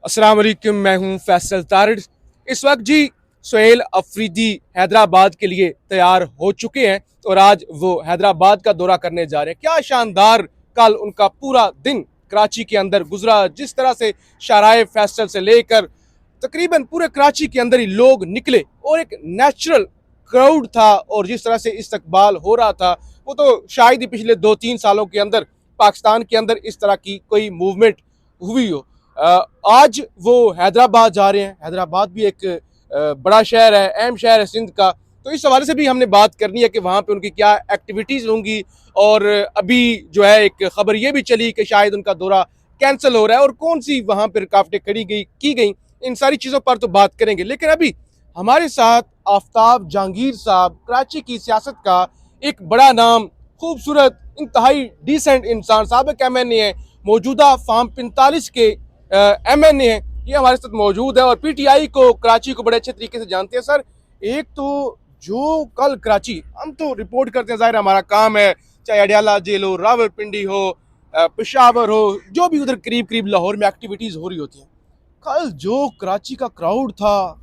अस्सलाम वालेकुम, मैं हूं फैसल तारिड। इस वक्त जी सुहेल अफरीदी हैदराबाद के लिए तैयार हो चुके हैं और आज वो हैदराबाद का दौरा करने जा रहे हैं। क्या शानदार कल उनका पूरा दिन कराची के अंदर गुजरा। जिस तरह से शाहराए फैसल से लेकर तकरीबन पूरे कराची के अंदर ही लोग निकले और एक नेचुरल क्राउड था और जिस तरह से इस्तकबाल हो रहा था वो तो शायद ही पिछले 2-3 सालों के अंदर पाकिस्तान के अंदर इस तरह की कोई मूवमेंट हुई हो। आज वो हैदराबाद जा रहे हैं। हैदराबाद भी एक बड़ा शहर है, अहम शहर है सिंध का, तो इस हवाले से भी हमने बात करनी है कि वहाँ पे उनकी क्या एक्टिविटीज़ होंगी। और अभी जो है एक खबर ये भी चली कि शायद उनका दौरा कैंसिल हो रहा है और कौन सी वहाँ पर रुकावटें खड़ी की गई, इन सारी चीज़ों पर तो बात करेंगे। लेकिन अभी हमारे साथ आफ्ताब जहांगीर साहब, कराची की सियासत का एक बड़ा नाम, खूबसूरत, इंतहाई डिसेंट इंसान, साबिक MNA है, मौजूदा फार्म 45 के MNA है, ये हमारे साथ मौजूद है और PTI को, कराची को बड़े अच्छे तरीके से जानते हैं। सर, एक तो जो कल कराची, हम तो रिपोर्ट करते हैं, जाहिर हमारा काम है, चाहे अडियाला जेल हो, रावलपिंडी हो, पेशावर हो, जो भी उधर करीब करीब लाहौर में एक्टिविटीज़ हो रही होती हैं। कल जो कराची का क्राउड था,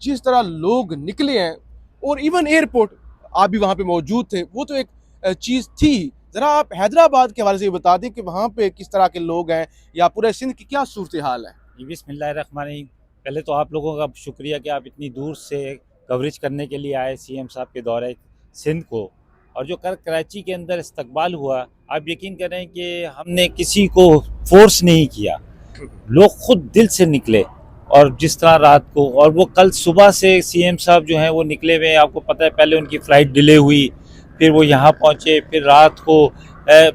जिस तरह लोग निकले हैं, और इवन एयरपोर्ट, आप भी वहाँ पे मौजूद थे, वो तो एक चीज़ थी। ज़रा आप हैदराबाद के हवाले से बता दें कि वहाँ पे किस तरह के लोग हैं या पूरे सिंध की क्या सूरत हाल है। बिस्मिल्लाहिर्रहमानिर्रहीम। पहले तो आप लोगों का शुक्रिया कि आप इतनी दूर से कवरेज करने के लिए आए CM साहब के दौरे सिंध को। और जो कराची के अंदर इस्तकबाल हुआ, आप यकीन करें कि हमने किसी को फोर्स नहीं किया, लोग खुद दिल से निकले। और जिस तरह रात को, और वो कल सुबह से CM साहब जो हैं वो निकले हुए हैं। आपको पता है पहले उनकी फ़्लाइट डिले हुई, फिर वो यहाँ पहुँचे, फिर रात को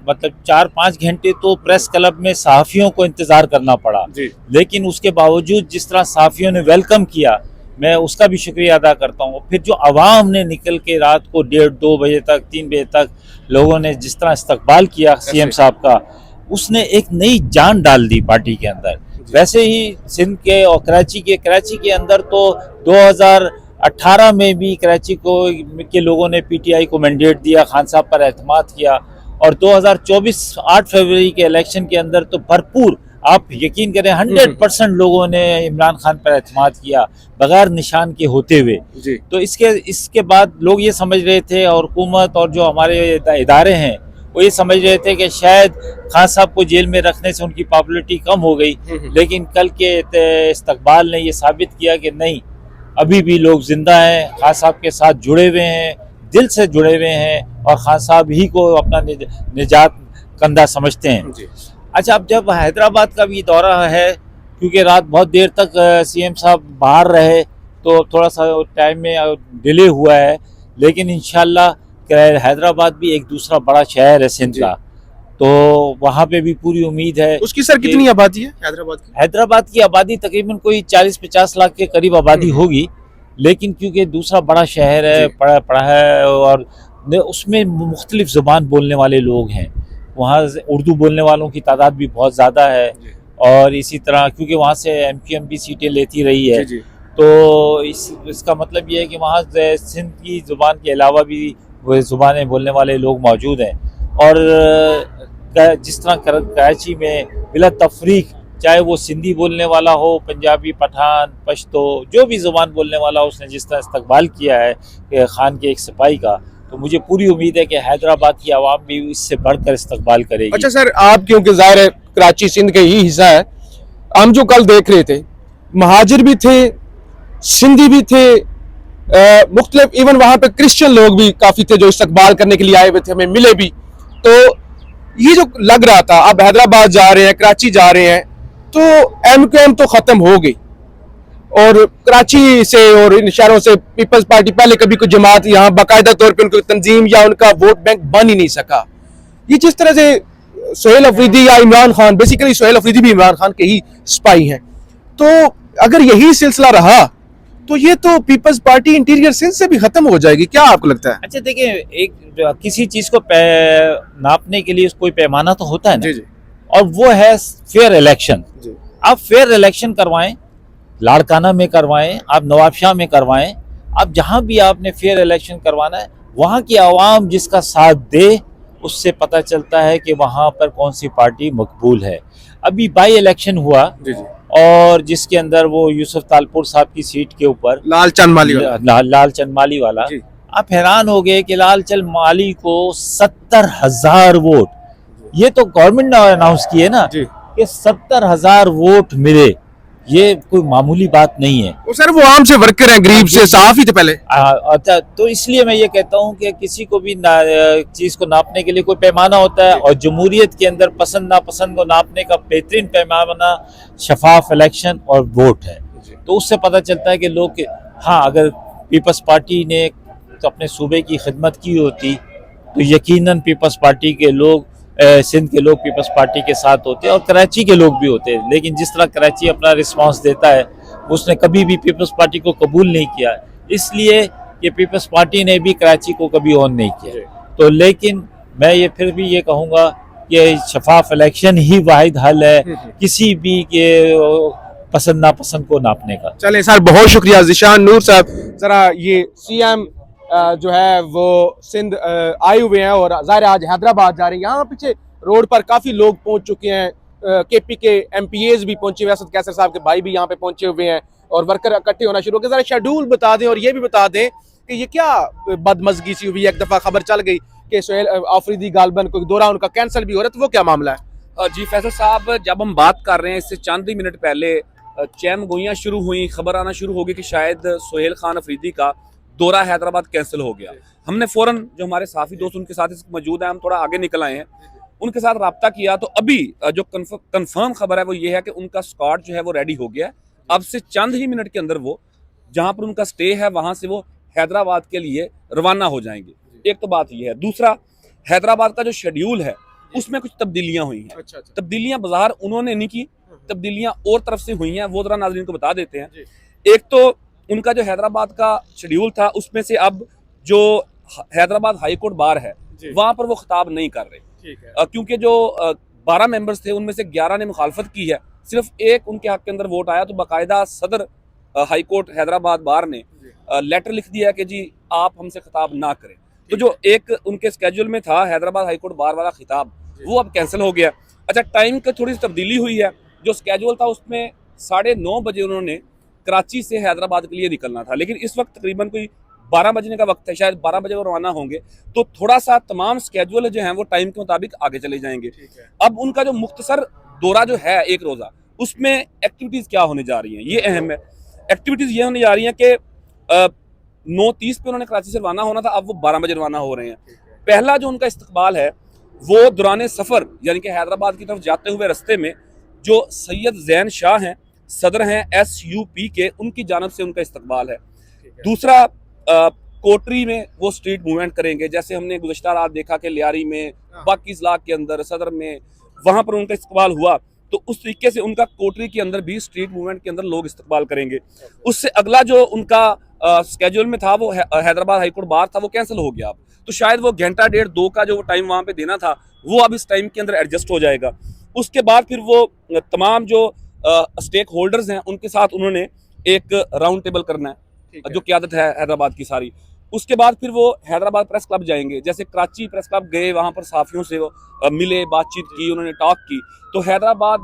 मतलब 4-5 घंटे तो प्रेस क्लब में सहाफ़ियों को इंतज़ार करना पड़ा। लेकिन उसके बावजूद जिस तरह सहाफ़ियों ने वेलकम किया, मैं उसका भी शुक्रिया अदा करता हूँ। फिर जो आवाम ने निकल के रात को 1:30-2 बजे तक, 3 बजे तक लोगों ने जिस तरह इस्तकबाल किया CM साहब का, उसने एक नई जान डाल दी पार्टी के अंदर। वैसे ही सिंध के और कराची के अंदर तो 2018 में भी कराची के लोगों ने PTI को मैंडेट दिया, खान साहब पर एतमाद किया। और 2024 8 फरवरी के इलेक्शन के अंदर तो भरपूर, आप यकीन करें 100% लोगों ने इमरान खान पर एतमाद किया बगैर निशान के होते हुए। तो इसके बाद लोग ये समझ रहे थे, और हुकूमत और जो हमारे इदारे हैं वो ये समझ रहे थे कि शायद खान साहब को जेल में रखने से उनकी पॉपुलैरिटी कम हो गई। लेकिन कल के इस्तकबाल ने ये साबित किया कि नहीं, अभी भी लोग जिंदा हैं, खान साहब के साथ जुड़े हुए हैं, दिल से जुड़े हुए हैं, और खान साहब ही को अपना निजात कंधा समझते हैं। अच्छा, अब जब हैदराबाद का भी दौरा है, क्योंकि रात बहुत देर तक CM साहब बाहर रहे तो थोड़ा सा टाइम में डिले हुआ है, लेकिन इंशाल्लाह हैदराबाद भी एक दूसरा बड़ा शहर है सिंध का, तो वहाँ पे भी पूरी उम्मीद है। उसकी सर कितनी आबादी है हैदराबाद की आबादी तकरीबन कोई 40-50 लाख के करीब आबादी होगी। लेकिन क्योंकि दूसरा बड़ा शहर है, पड़ा है, और उसमें मुख्तलिफ ज़ुबान बोलने वाले लोग हैं, वहाँ उर्दू बोलने वालों की तादाद भी बहुत ज़्यादा है। और इसी तरह क्योंकि वहाँ से MQM भी सीटें लेती रही है, तो इसका मतलब ये है कि वहाँ सिंध की ज़ुबान के अलावा भी वो ज़ुबानें बोलने वाले लोग मौजूद हैं। और जिस तरह कराची में बिला तफरीक, चाहे वो सिंधी बोलने वाला हो, पंजाबी, पठान, पश्तो, जो भी ज़ुबान बोलने वाला हो, उसने जिस तरह इस्तकबाल किया है खान के एक सिपाही का, तो मुझे पूरी उम्मीद है कि हैदराबाद की आवाम भी इससे बढ़कर इस्तकबाल करेगी। अच्छा सर, आप क्योंकि ज़ाहिर है कराची सिंध का ही हिस्सा है, हम जो कल देख रहे थे, महाजिर भी थे, सिंधी भी थे, मुख्तलिफ, इवन वहाँ पे क्रिश्चियन लोग भी काफ़ी थे जो इस्तकबाल करने के लिए आए हुए थे, हमें मिले भी। तो ये जो लग रहा था, अब हैदराबाद जा रहे हैं, कराची जा रहे हैं, तो MQM तो ख़त्म हो गई, और कराची से और इन शहरों से पीपल्स पार्टी, पहले कभी कोई जमात यहाँ बाकायदा तौर पे उनकी तंजीम या उनका वोट बैंक बन ही नहीं सका। ये जिस तरह से सुहेल अफरीदी या इमरान खान, बेसिकली सुहेल अफरीदी भी इमरान खान के ही स्पाई हैं, तो अगर यही सिलसिला रहा तो ये तो पीपल्स पार्टी इंटीरियर सिंध से भी खत्म हो जाएगी, क्या आपको लगता है? अच्छा देखिए, एक किसी चीज को नापने के लिए कोई पैमाना तो होता है ना, और वो है फेयर इलेक्शन। आप फेयर इलेक्शन करवाएं, लाड़काना में करवाएं, आप नवाबशाह में करवाएं, आप जहां भी आपने फेयर इलेक्शन करवाना है, वहां की आवाम जिसका साथ दे, उससे पता चलता है कि वहां पर कौन सी पार्टी मकबूल है। अभी बाई इलेक्शन हुआ, और जिसके अंदर वो यूसुफ तालपुर साहब की सीट के ऊपर लालचंद माली वाला। लालचंद माली वाला, जी। आप हैरान हो गए कि लालचंद माली को 70,000 वोट, ये तो गवर्नमेंट ने अनाउंस किए ना जी। कि 70,000 वोट मिले, ये कोई मामूली बात नहीं है। वो सर वो आम से वर्कर हैं, गरीब से साफ ही थे पहले। अच्छा, तो इसलिए मैं ये कहता हूँ कि किसी को भी चीज को नापने के लिए कोई पैमाना होता है, और जमहूरियत के अंदर पसंद नापसंद को नापने का बेहतरीन पैमाना शफाफ इलेक्शन और वोट है। तो उससे पता चलता है कि लोग, हाँ, अगर पीपल्स पार्टी ने तो अपने सूबे की खिदमत की होती तो यकीनन पीपल्स पार्टी के लोग, सिंध के लोग पीपल्स पार्टी के साथ होते और कराची के लोग भी होते। लेकिन जिस तरह कराची अपना रिस्पांस देता है, उसने कभी भी पीपल्स पार्टी को कबूल नहीं किया, इसलिए कि पीपल्स पार्टी ने भी कराची को कभी ऑन नहीं किया। तो लेकिन मैं ये फिर भी ये कहूँगा कि शफाफ इलेक्शन ही वाहिद हल है किसी भी के पसंद नापसंद को नापने का। चले सर, बहुत शुक्रिया ज़िशान नूर साहब। जरा ये सीएम जो है वो सिंध आए हुए हैं और ज़ाहिर आज हैदराबाद जा रहे हैं। यहाँ पीछे रोड पर काफ़ी लोग पहुँच चुके हैं, केपी के एमपीएज भी पहुंचे हुए हैं, असद कैसर साहब के भाई भी यहाँ पे पहुंचे हुए हैं और वर्कर इकट्ठे होना शुरू हो गए। जरा शेड्यूल बता दें और ये भी बता दें कि ये क्या बदमजगी सी हुई, एक दफ़ा खबर चल गई कि सोहेल आफरीदी गालबन कोई दौरा उनका कैंसिल भी हो रहा है, तो वो क्या मामला है? जी फैसल साहब, जब हम बात कर रहे हैं इससे चंद ही मिनट पहले चैम गोइयाँ शुरू हुई, खबर आना शुरू हो गई कि शायद सोहेल खान अफरीदी का दौरा हैदराबाद कैंसिल हो गया। हमने फौरन, जो हमारे साथी दोस्त उनके साथ मौजूद हैं, हम थोड़ा आगे निकल आए हैं, उनके साथ रब्ता किया। तो अभी जो कंफर्म खबर है वो ये है कि उनका स्क्वाड जो है वो रेडी हो गया है। अब से चंद ही मिनट के अंदर वो जहाँ पर उनका स्टे है वहाँ से वो हैदराबाद के लिए रवाना हो जाएंगे। एक तो बात ये है। दूसरा, हैदराबाद का जो शेड्यूल है उसमें कुछ तब्दीलियां हुई हैं। अच्छा। तब्दीलियां बाजार उन्होंने नहीं की, तब्दीलियां और तरफ से हुई हैं, वो जरा नाज़रीन को बता देते हैं। एक तो उनका जो हैदराबाद का शेड्यूल था उसमें से अब जो हैदराबाद हाई कोर्ट बार है वहां पर वो खिताब नहीं कर रहे, क्योंकि जो 12 मेंबर्स थे उनमें से 11 ने मुखालफत की है, सिर्फ एक उनके हक के अंदर वोट आया। तो बाकायदा सदर हाई कोर्ट हैदराबाद बार ने लेटर लिख दिया कि जी आप हमसे खिताब ना करें। तो जो एक उनके स्केड्यूल में था हैदराबाद हाई कोर्ट बार वाला खिताब, वो अब कैंसिल हो गया। अच्छा, टाइम की थोड़ी सी तब्दीली हुई है। जो स्केड्यूल था उसमें 9:30 बजे उन्होंने कराची से हैदराबाद के लिए निकलना था, लेकिन इस वक्त तकरीबन कोई 12 बजने का वक्त है, शायद 12 बजे वो रवाना होंगे। तो थोड़ा सा तमाम स्केड्यूल जो हैं वो टाइम के मुताबिक आगे चले जाएंगे। अब उनका जो मुख्तसर दौरा जो है एक रोज़ा, उसमें एक्टिविटीज़ क्या होने जा रही हैं ये अहम है। एक्टिविटीज़ ये होने जा रही हैं कि 9:30 पे उन्होंने कराची से रवाना होना था, अब वो 12 बजे रवाना हो रहे हैं। पहला जो उनका इस्तकबाल है वो दौरान सफ़र यानी कि हैदराबाद की तरफ जाते हुए रस्ते में जो सैयद जैन शाह हैं, सदर हैं SUP के, उनकी जानब से उनका इस्तकबाल है। दूसरा, कोटरी में वो स्ट्रीट मूवमेंट करेंगे, जैसे हमने गुज़श्ता रात देखा कि लियारी में, बाकी इजलाक के अंदर, सदर में, वहाँ पर उनका इस्तकबाल हुआ। तो उस तरीके से उनका कोटरी के अंदर भी स्ट्रीट मूवमेंट के अंदर लोग इस्तकबाल करेंगे। उससे अगला जो उनका स्केड्यूल में था वो हैदराबाद हाईकोर्ट बार था, वो कैंसिल हो गया। अब तो शायद वो घंटा 1.5-2 का जो टाइम वहाँ पे देना था वो अब इस टाइम के अंदर एडजस्ट हो जाएगा। उसके बाद फिर वो तमाम जो स्टेक होल्डर्स हैं उनके साथ उन्होंने एक राउंड टेबल करना है, जो क़यादत है हैदराबाद की सारी। उसके बाद फिर वो हैदराबाद प्रेस क्लब जाएंगे, जैसे कराची प्रेस क्लब गए, वहाँ पर साफियों से वो मिले, बातचीत की, उन्होंने टॉक की। तो हैदराबाद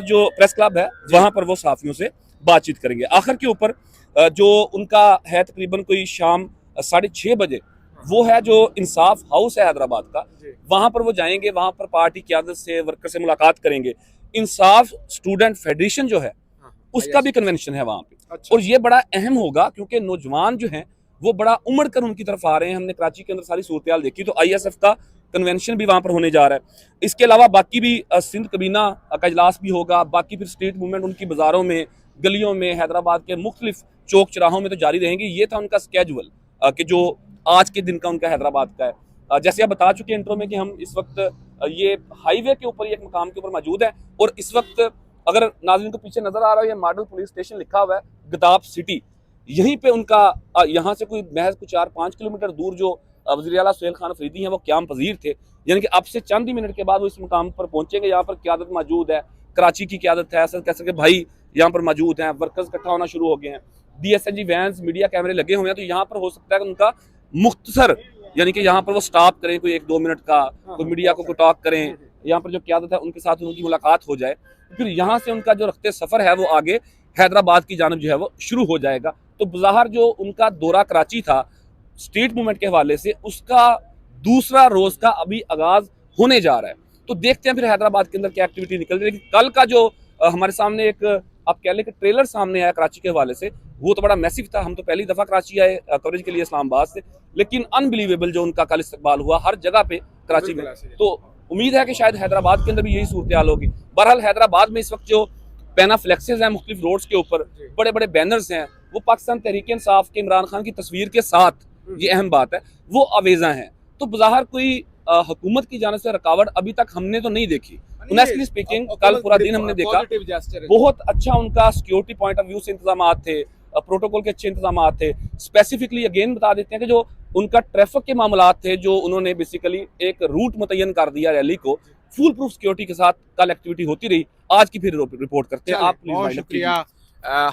जो प्रेस क्लब है वहाँ पर वो साफियों से बातचीत करेंगे। आखिर के ऊपर जो उनका है तकरीबन कोई शाम 6:30 बजे, वो है जो इंसाफ हाउस है हैदराबाद का, वहाँ पर वो जाएंगे, वहाँ पर पार्टी क़यादत से, वर्कर से मुलाकात करेंगे। इंसाफ स्टूडेंट फेडरेशन जो है उसका भी कन्वेंशन है वहाँ पे। अच्छा। और ये बड़ा अहम होगा क्योंकि नौजवान जो हैं वो बड़ा उमड़ कर उनकी तरफ आ रहे हैं। हमने कराची के अंदर सारी सूरत देखी, तो ISF का कन्वेंशन भी वहाँ पर होने जा रहा है। इसके अलावा बाकी भी सिंध कबीना का इजलास भी होगा, बाकी फिर स्ट्रीट मूवमेंट उनकी बाज़ारों में, गलियों में, हैदराबाद के मुख्तलिफ चौक चौराहों में तो जारी रहेंगी। ये था उनका स्केड्यूल कि जो आज के दिन का उनका हैदराबाद का है। जैसे आप बता चुके हैं इंट्रो में कि हम इस वक्त ये हाईवे के ऊपर एक मकाम के ऊपर मौजूद है, और इस वक्त अगर नाज़रीन को पीछे नजर आ रहा है, ये मॉडल पुलिस स्टेशन लिखा हुआ है, गदाब सिटी, यहीं पे उनका यहाँ से कोई महज कुछ 4-5 किलोमीटर दूर जो वज़ीर आला सोहेल खान अफरीदी हैं वो क़याम पजीर थे। यानी कि अब से चंद ही मिनट के बाद वो इस मुकाम पर पहुंचेंगे। यहाँ पर क़यादत मौजूद है, कराची की क़यादत है, असद कैसर के भाई यहाँ पर मौजूद हैं, वर्कर्स इकट्ठा होना शुरू हो गए हैं, DSNG वैन्स, मीडिया कैमरे लगे हुए हैं। तो यहाँ पर हो सकता है कि उनका मुख्तसर यानी कि यहाँ पर वो स्टॉप करें, कोई 1-2 मिनट का, कोई मीडिया को टॉक करें, यहाँ पर जो क़यादत है उनके साथ उनकी मुलाकात हो जाए, फिर यहाँ से उनका जो रखते सफ़र है वो आगे हैदराबाद की जानब जो है वो शुरू हो जाएगा। तो बज़ाहिर जो उनका दौरा कराची था स्ट्रीट मूवमेंट के हवाले से, उसका दूसरा रोज़ का अभी आगाज़ होने जा रहा है। तो देखते हैं फिर हैदराबाद के अंदर क्या एक्टिविटी निकल रही है। लेकिन कल का जो हमारे सामने एक आप कह लें कि ट्रेलर सामने आया कराची के हवाले से, वो तो बड़ा मैसिव था। हम तो पहली दफ़ा कराची आए कवरेज के लिए इस्लामाबाद से, लेकिन अनबिलीवेबल जो उनका कल इस्तकबाल हुआ हर जगह पे कराची में। तो उम्मीद है कि शायद हैदराबाद के अंदर भी यही सूरत हाल होगी। बहरहाल हैदराबाद में इस वक्त जो पैना फ्लेक्सेस हैं मुख्तलिफ रोड्स के ऊपर, बड़े बड़े बैनर्स हैं, वो पाकिस्तान तहरीक इंसाफ के इमरान खान की तस्वीर के साथ, ये अहम बात है, वो अवेजा हैं। तो बज़ाहिर कोई हुकूमत की जानिब से रुकावट अभी तक हमने तो नहीं देखी। ऑनेस्टली स्पीकिंग कल पूरा दिन हमने देखा, बहुत अच्छा उनका सिक्योरिटी पॉइंट ऑफ व्यू से इंतजाम थे, प्रोटोकॉल के अच्छे इंतजाम थे। स्पेसिफिकली अगेन बता देते हैं कि जो उनका ट्रैफिक के मामला थे, जो उन्होंने बेसिकली एक रूट मुतय्यन कर दिया रैली को, फुल प्रूफ सिक्योरिटी के साथ कल एक्टिविटी होती रही। आज की फिर रिपोर्ट करते हैं। आप बहुत शुक्रिया।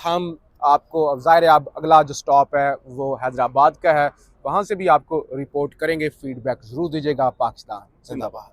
हम आपको ज़ाहिर है अब अगला जो स्टॉप है वो हैदराबाद का है, वहाँ से भी आपको रिपोर्ट करेंगे। फीडबैक ज़रूर दीजिएगा। पाकिस्तान जिंदाबाद।